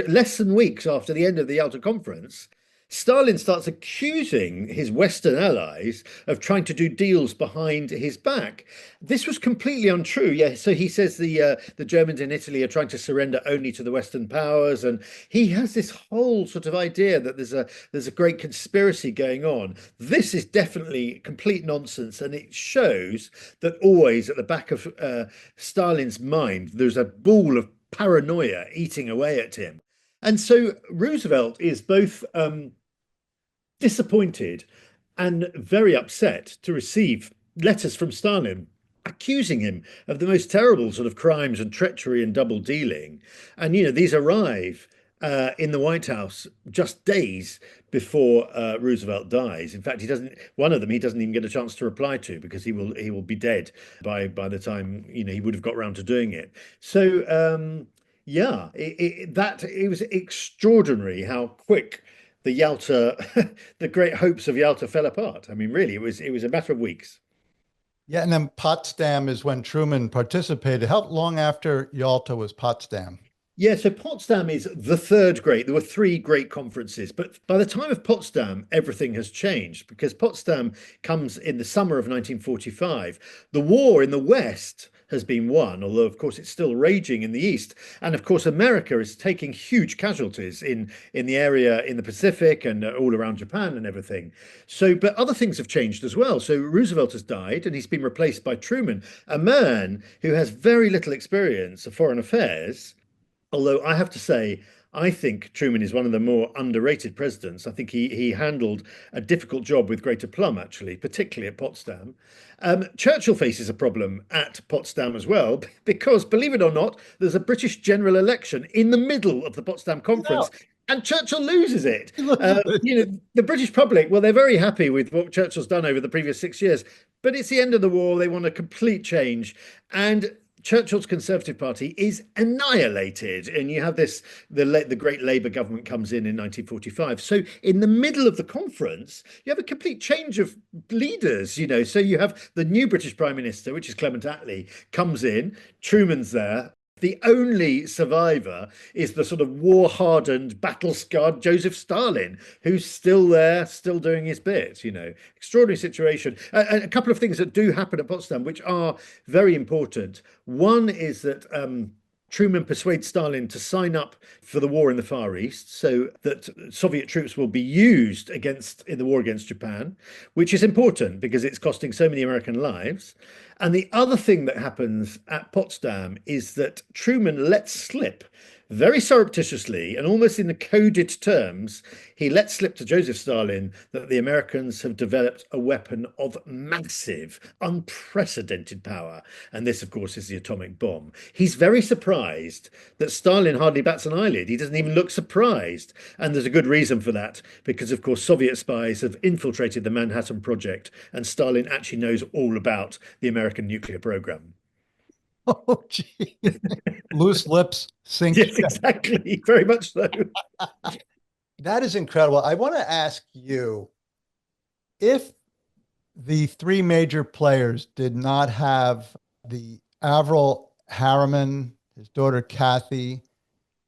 less than weeks after the end of the Yalta Conference, Stalin starts accusing his Western allies of trying to do deals behind his back. This was completely untrue. Yeah, so he says the Germans in Italy are trying to surrender only to the Western powers, and he has this whole sort of idea that there's a great conspiracy going on. This is definitely complete nonsense, and it shows that always at the back of Stalin's mind there's a ball of paranoia eating away at him. And so Roosevelt is both disappointed and very upset to receive letters from Stalin accusing him of the most terrible sort of crimes and treachery and double dealing. And, these arrive in the White House just days before Roosevelt dies. In fact, he doesn't. One of them he doesn't even get a chance to reply to because he will be dead by the time he would have got round to doing it. So yeah, it was extraordinary how quick the Yalta, the great hopes of Yalta fell apart. I mean, really, it was a matter of weeks. Yeah, and then Potsdam is when Truman participated. How long after Yalta was Potsdam? Yeah, so Potsdam is the third great. There were three great conferences, but by the time of Potsdam, everything has changed because Potsdam comes in the summer of 1945. The war in the West has been won, although of course it's still raging in the East. And of course, America is taking huge casualties in the area in the Pacific and all around Japan and everything. So, but other things have changed as well. So Roosevelt has died and he's been replaced by Truman, a man who has very little experience of foreign affairs. Although I have to say, I think Truman is one of the more underrated presidents. I think he handled a difficult job with great aplomb, actually, particularly at Potsdam. Churchill faces a problem at Potsdam as well, because believe it or not, there's a British general election in the middle of the Potsdam No, conference, and Churchill loses it. he loses it. The British public, well, they're very happy with what Churchill's done over the previous 6 years, but it's the end of the war. They want a complete change, and Churchill's Conservative Party is annihilated, and you have the great Labour government comes in 1945. So in the middle of the conference, you have a complete change of leaders. So you have the new British Prime Minister, which is Clement Attlee, comes in. Truman's there. The only survivor is the sort of war-hardened, battle-scarred Joseph Stalin, who's still there, still doing his bit. Extraordinary situation. A couple of things that do happen at Potsdam, which are very important. One is that Truman persuades Stalin to sign up for the war in the Far East so that Soviet troops will be used in the war against Japan, which is important because it's costing so many American lives. And the other thing that happens at Potsdam is that Truman lets slip very surreptitiously and almost in the coded terms, he lets slip to Joseph Stalin that the Americans have developed a weapon of massive, unprecedented power. And this, of course, is the atomic bomb. He's very surprised that Stalin hardly bats an eyelid. He doesn't even look surprised. And there's a good reason for that, because, of course, Soviet spies have infiltrated the Manhattan Project, and Stalin actually knows all about the American nuclear program. Oh, gee. Loose lips sink. Yes, exactly. Very much so. That is incredible. I want to ask you if the three major players did not have the Averell Harriman, his daughter Kathy,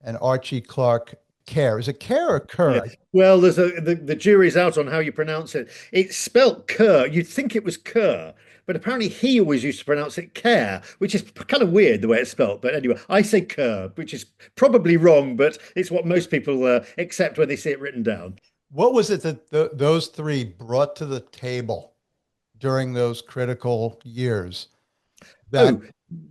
and Archie Clark Kerr. Is it Kerr or Kerr? Yeah. Well, the jury's out on how you pronounce it. It's spelt Kerr. You'd think it was Kerr, but apparently he always used to pronounce it Kerr, which is kind of weird the way it's spelt. But anyway, I say Kerr, which is probably wrong, but it's what most people accept when they see it written down. What was it that those three brought to the table during those critical years that, Oh,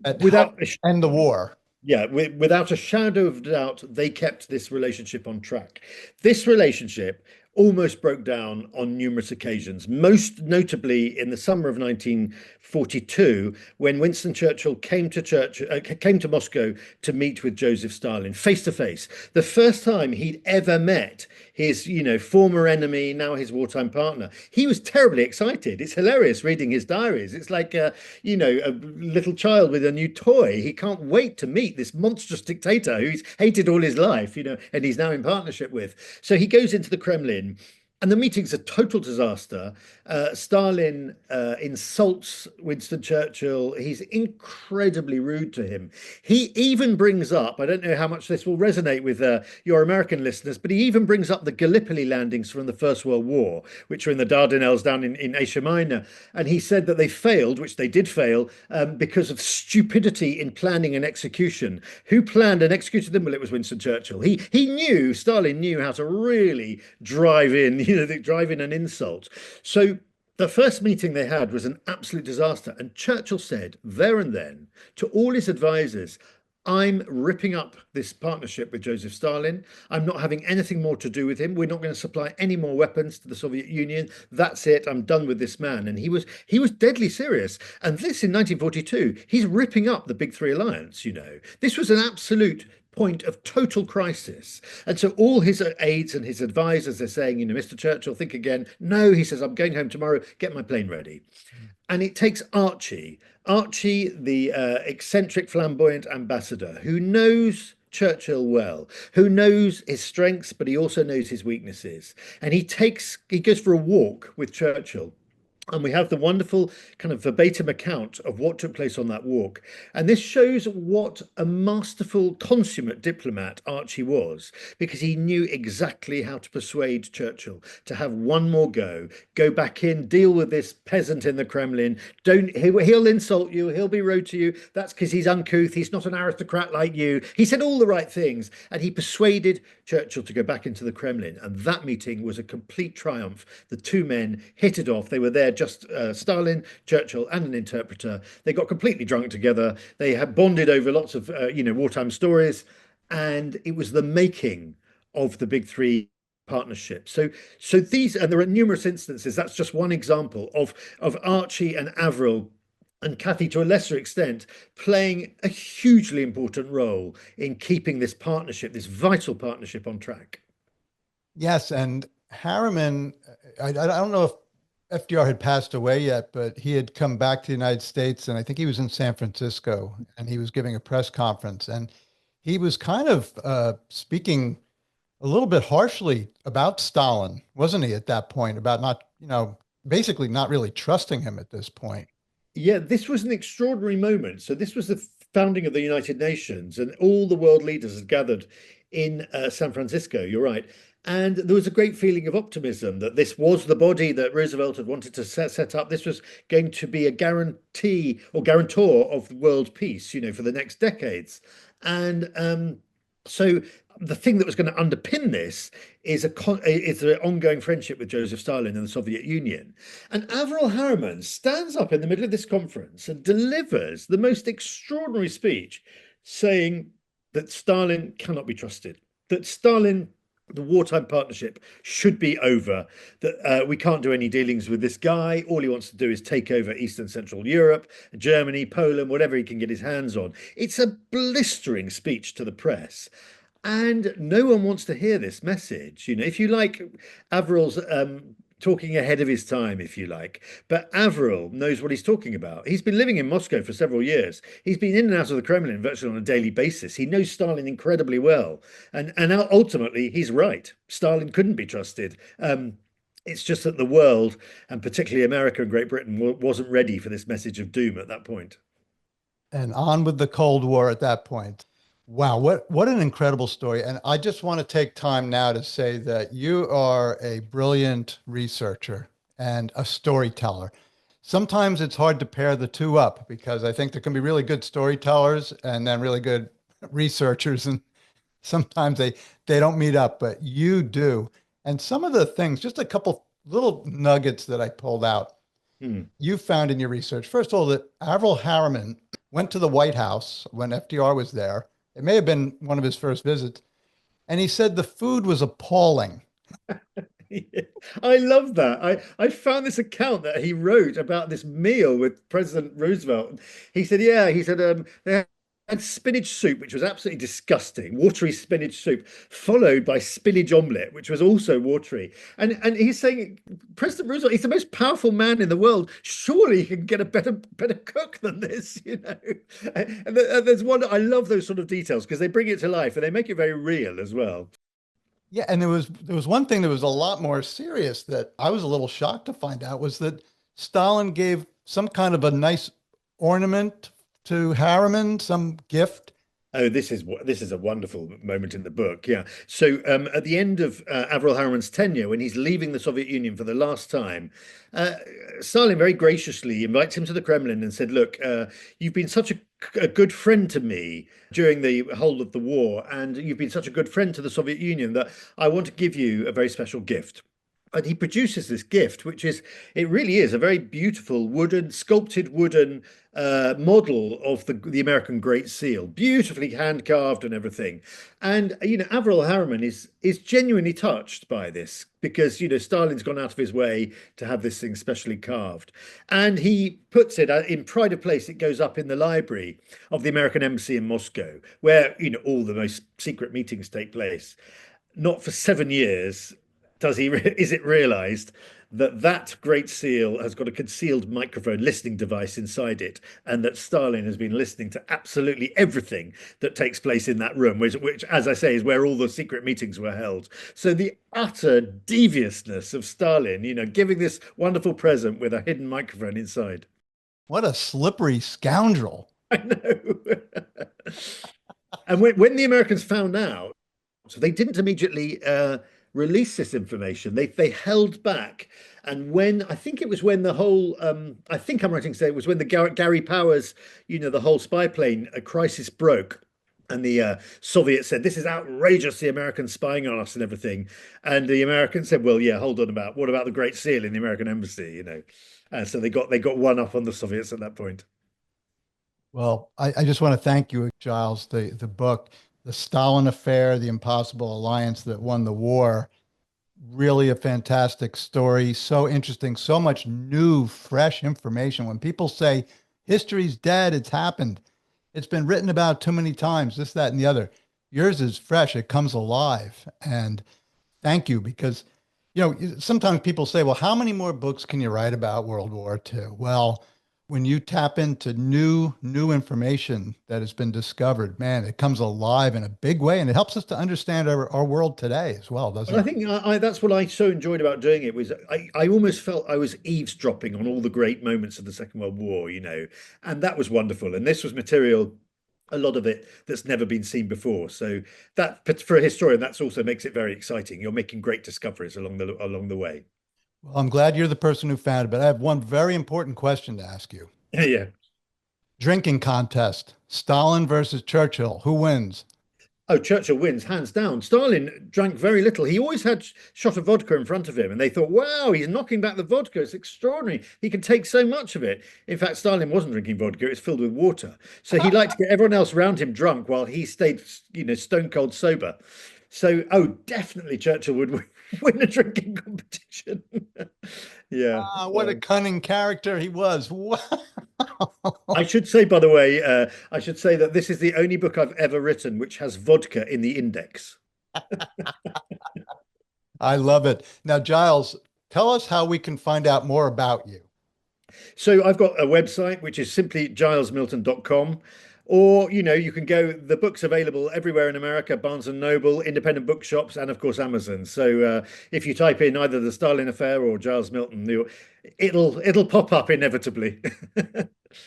that without helped end the war? Yeah, without a shadow of doubt, they kept this relationship on track. This relationship almost broke down on numerous occasions, most notably in the summer of 1942, when Winston Churchill came to Moscow to meet with Joseph Stalin face to face. The first time he'd ever met his, former enemy, now his wartime partner. He was terribly excited. It's hilarious reading his diaries. It's like a little child with a new toy. He can't wait to meet this monstrous dictator who he's hated all his life, and he's now in partnership with. So he goes into the Kremlin. And the meeting's a total disaster. Stalin insults Winston Churchill. He's incredibly rude to him. He even brings up, I don't know how much this will resonate with your American listeners, but he even brings up the Gallipoli landings from the First World War, which are in the Dardanelles down in Asia Minor. And he said that they failed, which they did fail, because of stupidity in planning and execution. Who planned and executed them? Well, it was Winston Churchill. Stalin knew how to really drive in driving an insult. So the first meeting they had was an absolute disaster. And Churchill said there and then to all his advisors, I'm ripping up this partnership with Joseph Stalin. I'm not having anything more to do with him. We're not going to supply any more weapons to the Soviet Union. That's it. I'm done with this man. And he was deadly serious. And this in 1942, he's ripping up the Big Three alliance. This was an absolute point of total crisis. And so all his aides and his advisors are saying, Mr. Churchill, think again. No, he says, I'm going home tomorrow, get my plane ready. And it takes Archie, the eccentric, flamboyant ambassador who knows Churchill well, who knows his strengths, but he also knows his weaknesses. And he goes for a walk with Churchill. And we have the wonderful kind of verbatim account of what took place on that walk. And this shows what a masterful, consummate diplomat Archie was, because he knew exactly how to persuade Churchill to have one more go back in, deal with this peasant in the Kremlin. He'll insult you, he'll be rude to you. That's because he's uncouth, he's not an aristocrat like you. He said all the right things, and he persuaded Churchill to go back into the Kremlin. And that meeting was a complete triumph. The two men hit it off. They were there, just Stalin, Churchill, and an interpreter. They got completely drunk together. They had bonded over lots of wartime stories, and it was the making of the big three partnership. So these, and there are numerous instances. That's just one example of Archie and Avril, and Cathy to a lesser extent, playing a hugely important role in keeping this partnership, this vital partnership, on track. Yes, and Harriman, I don't know if FDR had passed away yet, but he had come back to the United States, and I think he was in San Francisco, and he was giving a press conference, and he was kind of speaking a little bit harshly about Stalin, wasn't he, at that point, about not, basically not really trusting him at this point. Yeah, this was an extraordinary moment. So this was the founding of the United Nations, and all the world leaders had gathered in San Francisco, you're right. And there was a great feeling of optimism that this was the body that Roosevelt had wanted to set up. This was going to be a guarantee or guarantor of world peace, for the next decades. And so the thing that was going to underpin this is an ongoing friendship with Joseph Stalin and the Soviet Union. And Averell Harriman stands up in the middle of this conference and delivers the most extraordinary speech, saying that Stalin cannot be trusted, that the wartime partnership should be over, that we can't do any dealings with this guy. All he wants to do is take over Eastern Central Europe, Germany, Poland, whatever he can get his hands on. It's a blistering speech to the press. And no one wants to hear this message. If you like, Averell's talking ahead of his time, if you like. But Averell knows what he's talking about. He's been living in Moscow for several years. He's been in and out of the Kremlin virtually on a daily basis. He knows Stalin incredibly well. And ultimately, he's right. Stalin couldn't be trusted. It's just that the world, and particularly America and Great Britain, wasn't ready for this message of doom at that point. And on with the Cold War at that point. Wow, what an incredible story. And I just want to take time now to say that you are a brilliant researcher and a storyteller. Sometimes it's hard to pair the two up, because I think there can be really good storytellers and then really good researchers, and sometimes they don't meet up, but you do. And some of the things, just a couple little nuggets that I pulled out, you found in your research. First of all, that Averell Harriman went to the White House when FDR was there. It may have been one of his first visits. And he said the food was appalling. Yeah, I love that. I found this account that he wrote about this meal with President Roosevelt. He said, they had spinach soup, which was absolutely disgusting, watery spinach soup, followed by spinach omelette, which was also watery. And he's saying, President Roosevelt, he's the most powerful man in the world. Surely he can get a better cook than this, And there's one, I love those sort of details because they bring it to life and they make it very real as well. Yeah, and there was one thing that was a lot more serious that I was a little shocked to find out, was that Stalin gave some kind of a nice ornament to Harriman, some gift. Oh, this is a wonderful moment in the book. Yeah. So at the end of Averell Harriman's tenure, when he's leaving the Soviet Union for the last time, Stalin very graciously invites him to the Kremlin and said, "Look, you've been such a good friend to me during the whole of the war, and you've been such a good friend to the Soviet Union that I want to give you a very special gift." and he produces this gift, which is, it really is a very beautiful sculpted wooden model of the American Great Seal, beautifully hand carved and everything. And Averell Harriman is genuinely touched by this because Stalin's gone out of his way to have this thing specially carved, and he puts it in pride of place. It goes up in the library of the American Embassy in Moscow, where all the most secret meetings take place. Not for 7 years is it realized that Great Seal has got a concealed microphone listening device inside it, and that Stalin has been listening to absolutely everything that takes place in that room, which, as I say, is where all the secret meetings were held. So the utter deviousness of Stalin, giving this wonderful present with a hidden microphone inside. What a slippery scoundrel. I know. And when the Americans found out, so they didn't immediately release this information. They held back, and I think the whole I think I'm right in saying it was when the Gary Powers, the whole spy plane crisis broke, and the Soviets said, "This is outrageous, the Americans spying on us and everything," and the Americans said, "Well, yeah, hold on, what about the Great Seal in the American embassy?" So they got one up on the Soviets at that point. Well, I just want to thank you, Giles. The book, The Stalin Affair, The Impossible Alliance That Won the War, really a fantastic story. So interesting, so much new, fresh information. When people say history's dead, it's happened, it's been written about too many times, this, that, and the other. Yours is fresh, it comes alive. And thank you, because, sometimes people say, well, how many more books can you write about World War II? Well, when you tap into new information that has been discovered, man, it comes alive in a big way, and it helps us to understand our world today as well, doesn't it? I think that's what I so enjoyed about doing it, was I almost felt I was eavesdropping on all the great moments of the Second World War, and that was wonderful. And this was material, a lot of it, that's never been seen before. So that, for a historian, that's also makes it very exciting. You're making great discoveries along the way. Well, I'm glad you're the person who found it, but I have one very important question to ask you. Yeah. Drinking contest, Stalin versus Churchill, who wins? Oh, Churchill wins, hands down. Stalin drank very little. He always had a shot of vodka in front of him, and they thought, wow, he's knocking back the vodka. It's extraordinary. He can take so much of it. In fact, Stalin wasn't drinking vodka. It was filled with water. So he liked to get everyone else around him drunk while he stayed, stone cold sober. So, definitely Churchill would win a drinking competition. Yeah. What a cunning character he was. Wow. I should say, by the way, that this is the only book I've ever written which has vodka in the index. I love it. Now, Giles, tell us how we can find out more about you. So I've got a website, which is simply gilesmilton.com. Or, you can go, the book's available everywhere in America, Barnes & Noble, independent bookshops, and of course, Amazon. So if you type in either The Stalin Affair or Giles Milton, it'll pop up inevitably.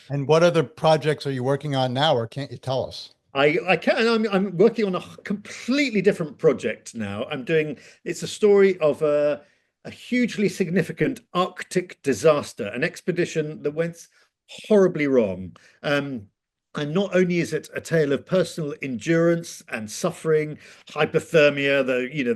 And what other projects are you working on now, or can't you tell us? I can. I'm working on a completely different project now. It's a story of a hugely significant Arctic disaster, an expedition that went horribly wrong. And not only is it a tale of personal endurance and suffering, hypothermia,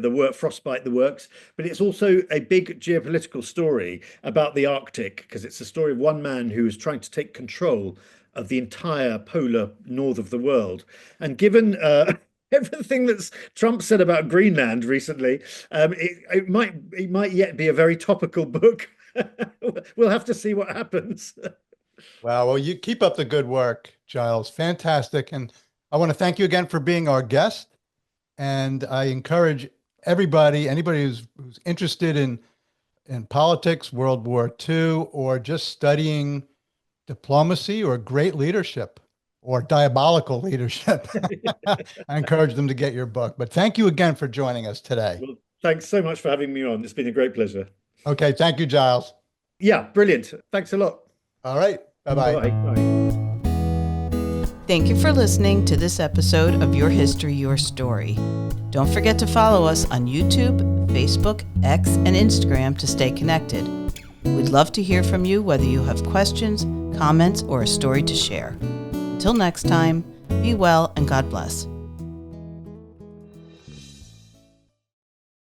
the work, frostbite, the works, but it's also a big geopolitical story about the Arctic, because it's a story of one man who is trying to take control of the entire polar north of the world. And given everything that's Trump said about Greenland recently, it might yet be a very topical book. We'll have to see what happens. Wow. Well, you keep up the good work, Giles. Fantastic. And I want to thank you again for being our guest. And I encourage anybody who's interested in politics, World War II, or just studying diplomacy or great leadership or diabolical leadership, I encourage them to get your book. But thank you again for joining us today. Well, thanks so much for having me on. It's been a great pleasure. Okay. Thank you, Giles. Yeah, brilliant. Thanks a lot. All right. Bye-bye. Bye. Thank you for listening to this episode of Your History, Your Story. Don't forget to follow us on YouTube, Facebook, X, and Instagram to stay connected. We'd love to hear from you, whether you have questions, comments, or a story to share. Until next time, be well and God bless.